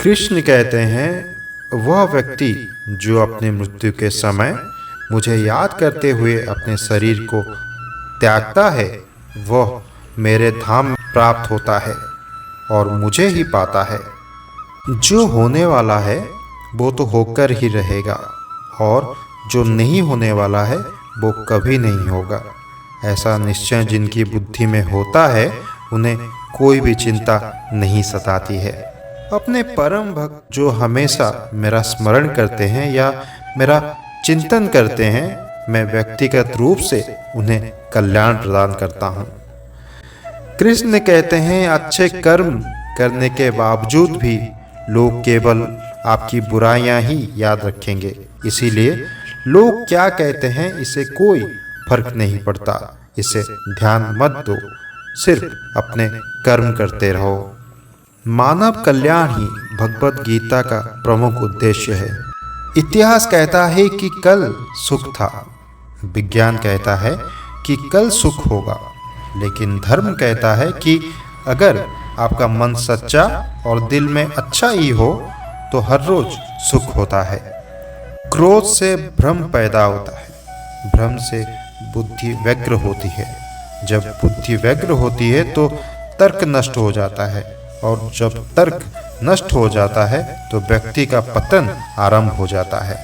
कृष्ण कहते हैं, वह व्यक्ति जो अपनी मृत्यु के समय मुझे याद करते हुए अपने शरीर को त्यागता है, वह मेरे धाम में प्राप्त होता है और मुझे ही पाता है। जो होने वाला है वो तो होकर ही रहेगा, और जो नहीं होने वाला है वो कभी नहीं होगा। ऐसा निश्चय जिनकी बुद्धि में होता है, उन्हें कोई भी चिंता नहीं सताती है। अपने परम भक्त जो हमेशा मेरा स्मरण करते हैं या मेरा चिंतन करते हैं, मैं व्यक्तिगत रूप से उन्हें कल्याण प्रदान करता हूँ। कृष्ण कहते हैं, अच्छे कर्म करने के बावजूद भी लोग केवल आपकी बुराइयां ही याद रखेंगे। इसीलिए लोग क्या कहते हैं इसे कोई फर्क नहीं पड़ता, इसे ध्यान मत दो, सिर्फ अपने कर्म करते रहो। मानव कल्याण ही भगवत गीता का प्रमुख उद्देश्य है। इतिहास कहता है कि कल सुख था, विज्ञान कहता है कि कल सुख होगा, लेकिन धर्म कहता है कि अगर आपका मन सच्चा और दिल में अच्छा ही हो तो हर रोज सुख होता है। क्रोध से भ्रम पैदा होता है, भ्रम से बुद्धि व्यग्र होती है, जब बुद्धि व्यग्र होती है तो तर्क नष्ट हो जाता है, और जब तर्क नष्ट हो जाता है तो व्यक्ति का पतन आरंभ हो जाता है।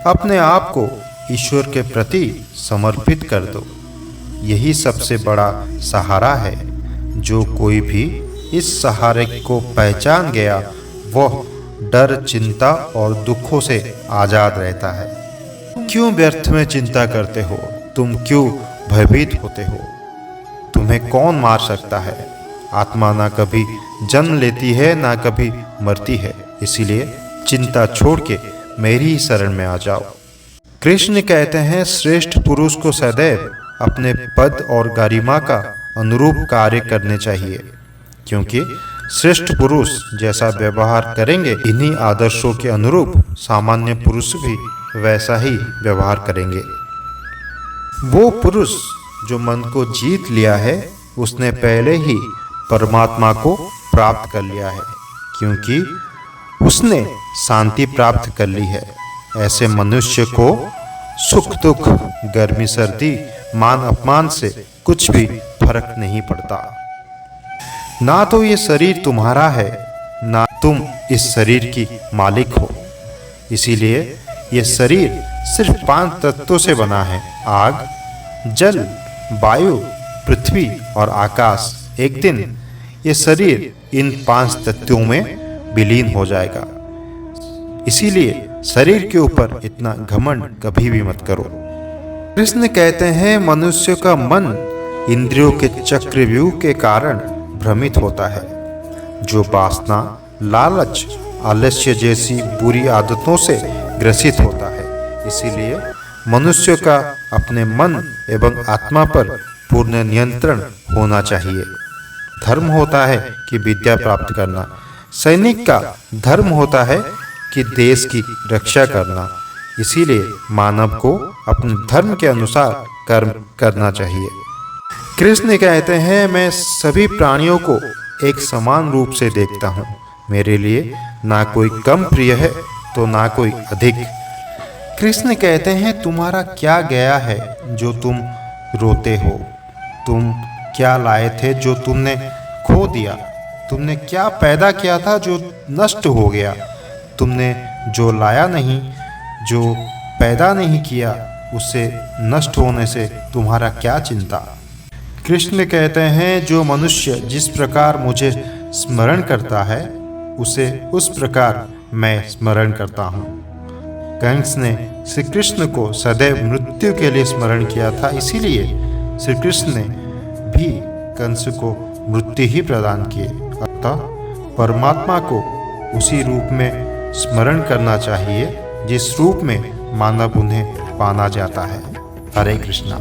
अपने आप को ईश्वर के प्रति समर्पित कर दो, यही सबसे बड़ा सहारा है। जो कोई भी इस सहारे को पहचान गया, वह डर, चिंता और दुखों से आजाद रहता है। क्यों व्यर्थ में चिंता करते हो? तुम क्यों भयभीत होते हो? तुम्हें कौन मार सकता है? आत्मा ना कभी जन्म लेती है ना कभी मरती है, इसीलिए चिंता छोड़ के मेरी ही शरण में आ जाओ। कृष्ण कहते हैं, श्रेष्ठ पुरुष को सदैव अपने पद और गरिमा का अनुरूप कार्य करने चाहिए, क्योंकि श्रेष्ठ पुरुष जैसा व्यवहार करेंगे, इन्हीं आदर्शों के अनुरूप सामान्य पुरुष भी वैसा ही व्यवहार करेंगे। वो पुरुष जो मन को जीत लिया है, उसने पहले ही परमात्मा को प्राप्त कर लिया है, क्योंकि उसने शांति प्राप्त कर ली है। ऐसे मनुष्य को सुख दुख, गर्मी सर्दी, मान अपमान से कुछ भी फर्क नहीं पड़ता। ना तो ये शरीर तुम्हारा है, ना तुम इस शरीर की मालिक हो। इसीलिए ये शरीर सिर्फ 5 तत्वों से बना है: आग, जल, वायु, पृथ्वी और आकाश। एक दिन ये शरीर इन 5 तत्वों में विलीन हो जाएगा। इसीलिए शरीर के ऊपर इतना घमंड कभी भी मत करो। कृष्ण कहते हैं, मनुष्य का मन इंद्रियों के चक्रव्यूह के कारण भ्रमित होता है। जो वासना, लालच, आलस्य जैसी बुरी आदतों से ग्रसित होता है। इसीलिए मनुष्य का अपने मन एवं आत्मा पर पूर्ण नियंत्रण होना चाहिए। धर्म होता है कि विद्या प्राप्त करना, सैनिक का धर्म होता है कि देश की रक्षा करना। इसीलिए मानव को अपने धर्म के अनुसार कर्म करना चाहिए। कृष्ण कहते हैं, मैं सभी प्राणियों को एक समान रूप से देखता हूँ। मेरे लिए ना कोई कम प्रिय है तो ना कोई अधिक। कृष्ण कहते हैं, तुम्हारा क्या गया है जो तुम रोते हो? तुम क्या लाए थे जो तुमने खो दिया? तुमने क्या पैदा किया था जो नष्ट हो गया? तुमने जो लाया नहीं, जो पैदा नहीं किया, उससे नष्ट होने से तुम्हारा क्या चिंता? कृष्ण कहते हैं, जो मनुष्य जिस प्रकार मुझे स्मरण करता है, उसे उस प्रकार मैं स्मरण करता हूँ। कंस ने श्री कृष्ण को सदैव मृत्यु के लिए स्मरण किया था, इसीलिए श्री कृष्ण ने भी कंस को मृत्यु ही प्रदान किए। अतः परमात्मा को उसी रूप में स्मरण करना चाहिए जिस रूप में मानव उन्हें पाना जाता है। हरे कृष्णा।